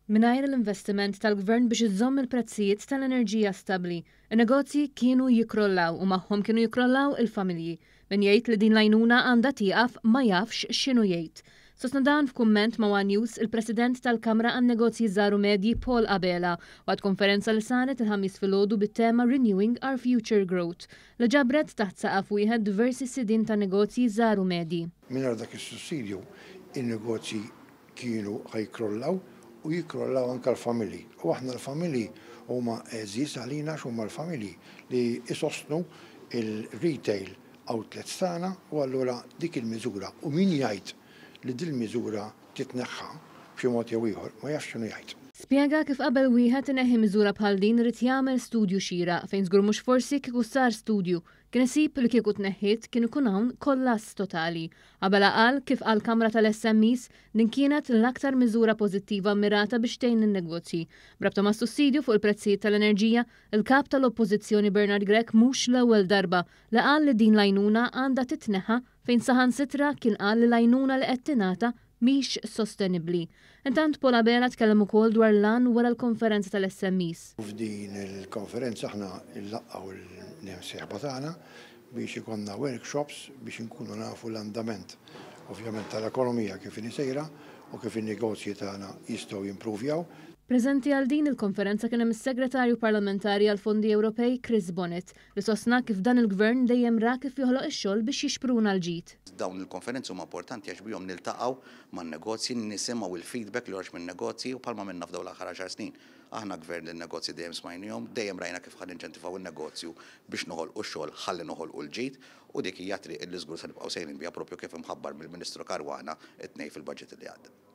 Mingħajr l-investiment tal-Gvern biex iżomm il-prezzijiet tal-enerġija stabbli, in-negozji kienu jikrollaw u magħhom kienu jikrollaw il-familji. Min jgħid li din l-għajnuna għandha tieqaf ma jafx x'inhu jgħid. Sostna dan f'kumment ma' One News il-President tal-Kamra għan-Negozji Żaru Medji Paul Abela waqt konferenza li saret il-ħamis filgħodu bit-tema Renewing Our Future Growth li ġabret taħt saqaf wieħed diversi sidien ta' negozji Żaru Medji. Mingħajr dak is-sussidju in-negozji kienu ħajkrollaw u jikrollaw anke l-familji. U aħna l-familji huma eżis għalina x'huma l-familji li isostnu il-retail outlets tagħna u allura dik il-miżura u min jgħid li din il-miżura titneħħa b'xi mod jew ieħor ma jafx x'inhu jgħid. Spjega kif qabel wieħed ineħħi miżura bħal din irid jagħmel studju xieraq fejn żgur mhux forsi kieku sar studju kien isib li kieku tneħħiet kien ikun hawn kollass totali. Qabel qal kif qal Kamra tal-SMEs din kienet l-aktar miżura pożittiva mirata biex tgħin in-negozji. Brabta ma' sussidju fuq il-prezzijiet tal-enerġija, il-kap tal-Oppożizzjoni Bernard Grech mhux l-ewwel darba li qal li din l-għajnuna għandha titneħħa fejn saħansitra kien qal li l-għajnuna li qed tingħata mhix sostenibbli. Intant Paul Abela tkellem ukoll dwar lan wara l-konferenza tal-SMEs. F'din il-konferenza aħna nlaqgħu l-imsieħba tagħna biex ikonna workshops biex inkunu nafu l-andament ovvjament tal-ekonomija kif inhi sejra u kif in-negozji tagħna jistgħu jimprovjaw. Preżenti għal din il-konferenza kien hemm is-Segretarju Parlamentari għal Fondi Ewropej Chris Bonnet li sostna kif dan il-Gvern dejjem ra kif joħloq ix-xogħol biex jixpruna l-ġid. Dawn il-konferenzi huma importanti għax bihom niltaqgħu man-negozji nisimgħu il-feedback li joħroġ min-negozji u bħalma minna f'dawn l-aħħar 10 snin. Aħna Gvern lin-negozji dejjem smajnihom, dejjem rajna kif ħan inċentivaw in-negozju biex noħolqu x-xogħol ħalli noħolqu l-ġid u dik hija triq li żgur se nibqgħu sejrin biha proprju kif imħabbar mill-Ministru Karwana it-tnejn fil-budget li għadda.